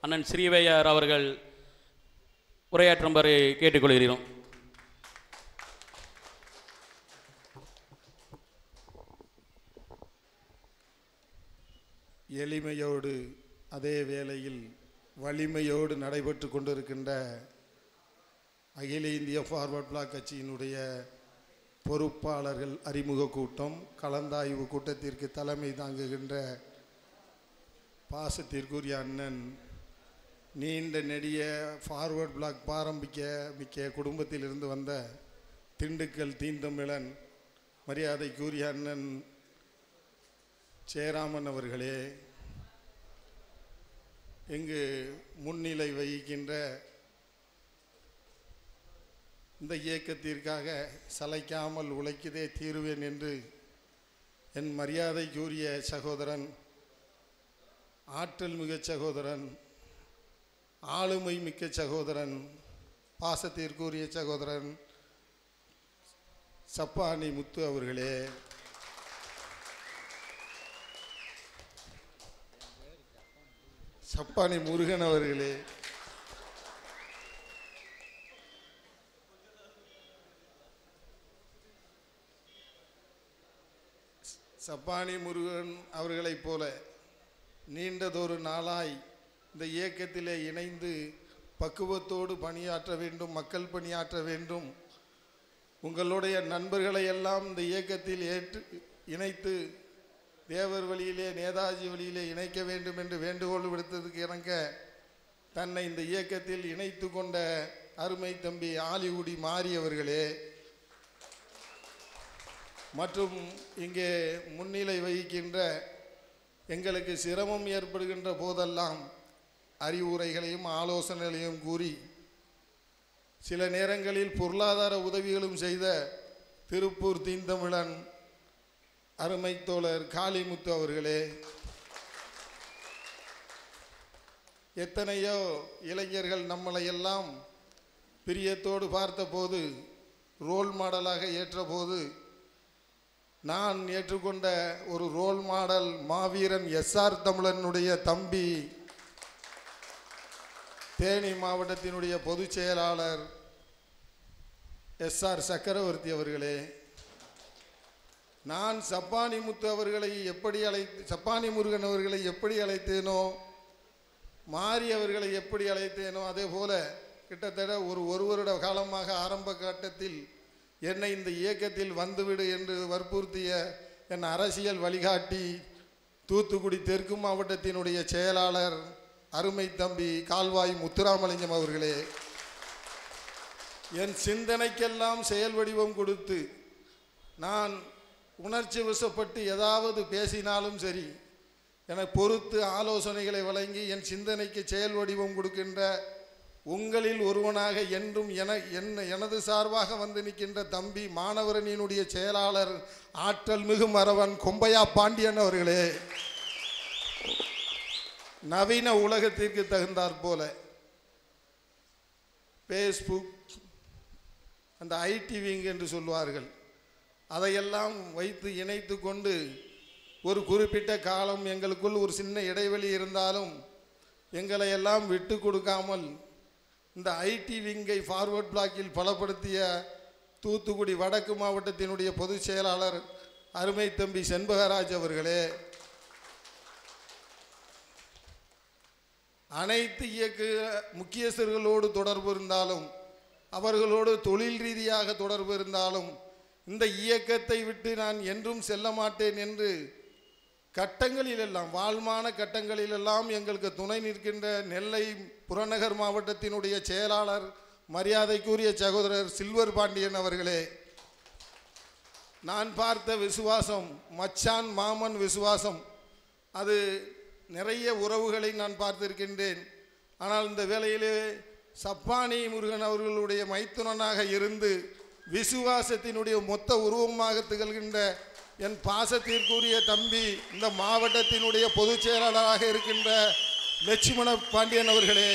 அண்ணன் ஸ்ரீவையார் அவர்கள் உரையாற்றும்படி கேட்டுக்கொள்கிறோம். எளிமையோடு அதே வேளையில் வலிமையோடு நடைபெற்று கொண்டிருக்கின்ற அகில இந்திய ஃபார்வர்ட் பிளாக் கட்சியினுடைய பொறுப்பாளர்கள் அறிமுக கூட்டம், கலந்தாய்வு கூட்டத்திற்கு தலைமை தாங்குகின்ற பாசத்திற்குரிய அண்ணன், நீண்ட நெடிய ஃபார்வர்ட் பிளாக் மிக்க குடும்பத்திலிருந்து வந்த திண்டுக்கல் தீந்தமிழன் மரியாதைக்குரிய அண்ணன் ஜெயராமன் அவர்களே, இங்கு முன்னிலை வகிக்கின்ற இந்த இயக்கத்திற்காக சளைக்காமல் உழைக்கதே தீருவேன் என்று என் மரியாதைக்குரிய சகோதரன், ஆற்றல் மிக சகோதரன், ஆளுமை மிக்க சகோதரன், பாசத்திற்குரிய சகோதரன் சப்பானி முத்து அவர்களே, சப்பானி முருகன் அவர்களே, சப்பானி முருகன் அவர்களைப் போல நீண்டதொரு நாளாய் இந்த இயக்கத்திலே இணைந்து பக்குவத்தோடு பணியாற்ற வேண்டும், மக்கள் பணியாற்ற வேண்டும், உங்களுடைய நண்பர்களை எல்லாம் இந்த இயக்கத்தில் இணைத்து தேவர் வழியிலே, நேதாஜி வழியிலே இணைக்க வேண்டும் என்று வேண்டுகோள் விடுத்ததுக்கு இணங்க தன்னை இந்த இயக்கத்தில் இணைத்து கொண்ட அருமை தம்பி ஆலிவுடி மாறி அவர்களே, மற்றும் இங்கே முன்னிலை வகிக்கின்ற, எங்களுக்கு சிரமம் ஏற்படுகின்ற போதெல்லாம் அறிவுரைகளையும் ஆலோசனைகளையும் கூறி சில நேரங்களில் பொருளாதார உதவிகளும் செய்த திருப்பூர் தீந்தமிழன் அருமை தோழர் காளிமுத்து அவர்களே, எத்தனையோ இளைஞர்கள் நம்மளை எல்லாம் பிரியத்தோடு பார்த்தபோது, ரோல் மாடலாக ஏற்றபோது, நான் ஏற்றுக்கொண்ட ஒரு ரோல் மாடல் மாவீரன் எஸ்ஆர் தமிழனுடைய தம்பி, தேனி மாவட்டத்தினுடைய பொதுச் செயலாளர் எஸ்ஆர் சக்கரவர்த்தி அவர்களே, நான் சப்பானி முத்து அவர்களை சப்பானி முருகன் அவர்களை எப்படி அழைத்தேனோ, மாறி அவர்களை எப்படி அழைத்தேனோ, அதே போல கிட்டத்தட்ட ஒரு வருட காலமாக ஆரம்ப கட்டத்தில் என்னை இந்த இயக்கத்தில் வந்துவிடு என்று வற்புறுத்திய என் அரசியல் வழிகாட்டி, தூத்துக்குடி தெற்கு மாவட்டத்தினுடைய செயலாளர் அருமை தம்பி கால்வாய் முத்துராமலிங்கம் அவர்களே, என் சிந்தனைக்கெல்லாம் செயல் வடிவம் கொடுத்து, நான் உணர்ச்சி வசப்பட்டு ஏதாவது பேசினாலும் சரி என பொறுத்து ஆலோசனைகளை வழங்கி என் சிந்தனைக்கு செயல் வடிவம் கொடுக்கின்ற உங்களில் ஒருவனாக என்றும் எனது சார்பாக வந்து நிற்கின்ற தம்பி மாணவரணியினுடைய செயலாளர் ஆற்றல் மிகு மறவன் கொம்பையா பாண்டியன் அவர்களே, நவீன உலகத்திற்கு தகுந்தாற் போல ஃபேஸ்புக், அந்த ஐடி விங் என்று சொல்வார்கள், அதையெல்லாம் வைத்து இணைத்து கொண்டு ஒரு குறிப்பிட்ட காலம் எங்களுக்குள் ஒரு சின்ன இடைவெளி இருந்தாலும் எங்களை எல்லாம் விட்டு கொடுக்காமல் இந்த ஐடி விங்கை ஃபார்வர்ட் பிளாக்கில் பலப்படுத்திய தூத்துக்குடி வடக்கு மாவட்டத்தினுடைய பொதுச் செயலாளர் அருமை தம்பி செண்பகராஜ் அவர்களே, அனைத்து இயக்க முக்கியஸ்தர்களோடு தொடர்பு இருந்தாலும், அவர்களோடு தொழில் ரீதியாக தொடர்பு இருந்தாலும், இந்த இயக்கத்தை விட்டு நான் என்றும் செல்ல மாட்டேன் என்று கட்டங்களிலெல்லாம், வாழ்மான கட்டங்களிலெல்லாம் எங்களுக்கு துணை நிற்கின்ற நெல்லை புறநகர் மாவட்டத்தினுடைய செயலாளர் மரியாதைக்குரிய சகோதரர் சில்வர் பாண்டியன் அவர்களே, நான் பார்த்த விசுவாசம் மச்சான் மாமன் விசுவாசம், அது நிறைய உறவுகளை நான் பார்த்திருக்கின்றேன். ஆனால் இந்த வேளையிலே சப்பானி முருகன் அவர்களுடைய மைத்துனனாக இருந்து விசுவாசத்தினுடைய மொத்த உருவமாக திகழ்கின்ற என் பாசத்திற்குரிய தம்பி, இந்த மாவட்டத்தினுடைய பொதுச் செயலாளராக இருக்கின்ற லட்சுமண பாண்டியன் அவர்களே,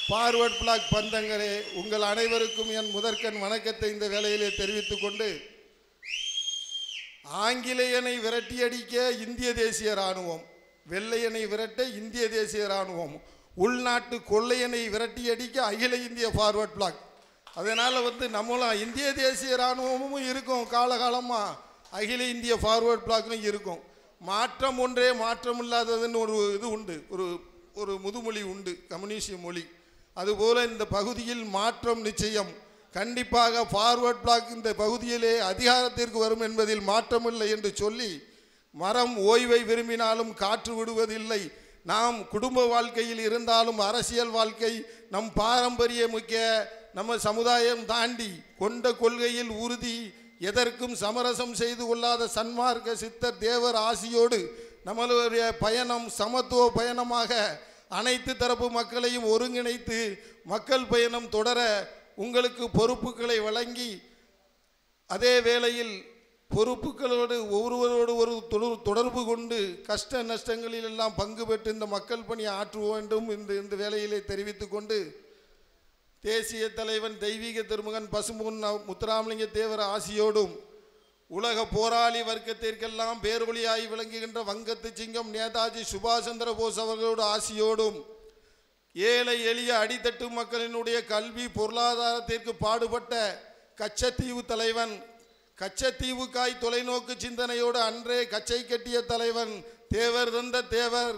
ஃபார்வர்ட் பிளாக் பந்தங்களே, உங்கள் அனைவருக்கும் என் முதற்கண் வணக்கத்தை இந்த வேளையிலே தெரிவித்துக் கொண்டு, ஆங்கிலேயனை விரட்டியடிக்க இந்திய தேசிய இராணுவம், வெள்ளையனை விரட்ட இந்திய தேசிய இராணுவம், உள்நாட்டு கொள்ளையனை விரட்டி அடிக்க அகில இந்திய ஃபார்வர்ட் பிளாக். அதனால் நம்மளும் இந்திய தேசிய இராணுவமும் இருக்கும், காலகாலமாக அகில இந்திய ஃபார்வர்ட் பிளாக்கும் இருக்கும். மாற்றம் ஒன்றே மாற்றம் இல்லாததுன்னு ஒரு இது உண்டு, ஒரு முதுமொழி உண்டு, கம்யூனிஸ்ட் மொழி. அதுபோல் இந்த பகுதியில் மாற்றம் நிச்சயம். கண்டிப்பாக ஃபார்வர்ட் பிளாக் இந்த பகுதியிலே அதிகாரத்திற்கு வரும் என்பதில் மாற்றமில்லை என்று சொல்லி, மரம் ஓய்வை விரும்பினாலும் காற்று விடுவதில்லை. நாம் குடும்ப வாழ்க்கையில் இருந்தாலும் அரசியல் வாழ்க்கை நம் பாரம்பரிய முக்கிய நம்ம சமுதாயம் தாண்டி கொண்ட கொள்கையில் உறுதி, எதற்கும் சமரசம் செய்து கொள்ளாத சன்மார்க்க சித்தர் தேவர் ஆசியோடு நம்மளுடைய பயணம் சமத்துவ பயணமாக அனைத்து தரப்பு மக்களையும் ஒருங்கிணைத்து மக்கள் பயணம் தொடர உங்களுக்கு பொறுப்புகளை வழங்கி, அதே வேளையில் பொறுப்புகளோடு ஒருவரோடு ஒரு தொடர்பு கொண்டு கஷ்ட நஷ்டங்களில் எல்லாம் பங்கு பெற்று இந்த மக்கள் பணியை ஆற்ற வேண்டும் என்று இந்த வேளையிலே தெரிவித்து கொண்டு, தேசிய தலைவன் தெய்வீக திருமகன் பசும்பொன் முத்துராமலிங்க தேவர் ஆசியோடும் உலக போராளி வர்க்கத்திற்கெல்லாம் பேரொழியாய் விளங்குகின்ற வங்கத்து சிங்கம் நேதாஜி சுபாஷ் சந்திர போஸ் அவர்களோட ஆசியோடும், ஏழை எளிய அடித்தட்டு மக்களினுடைய கல்வி பொருளாதாரத்திற்கு பாடுபட்ட கச்சத்தீவு தலைவன், கச்சத்தீவுக்காய் தொலைநோக்கு சிந்தனையோடு அன்றே கச்சை கட்டிய தலைவன் தேவர் தந்த தேவர்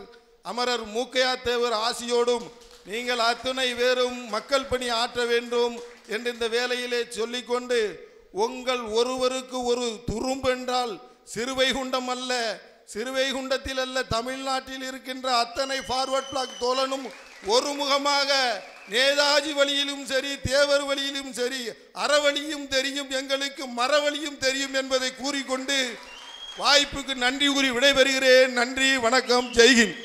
அமரர் மூக்கையா தேவர் ஆசியோடும் நீங்கள் அத்துணை பேரும் மக்கள் பணி ஆற்ற வேண்டும் என்று இந்த வேளையிலே சொல்லிக்கொண்டு, உங்கள் ஒருவருக்கு ஒரு துரும்பு என்றால் சிறுவைகுண்டம் அல்ல, சிறுவைகுண்டத்தில் அல்ல, தமிழ்நாட்டில் இருக்கின்ற அத்தனை ஃபார்வர்ட் பிளாக் தோழனும் ஒருமுகமாக நேதாஜி வழியிலும் சரி, தேவர் வழியிலும் சரி, அறவழியும் தெரியும், எங்களுக்கு மரவழியும் தெரியும் என்பதை கூறிக்கொண்டு வாய்ப்புக்கு நன்றி கூறி விடைபெறுகிறேன். நன்றி, வணக்கம், ஜெய்ஹிந்த்.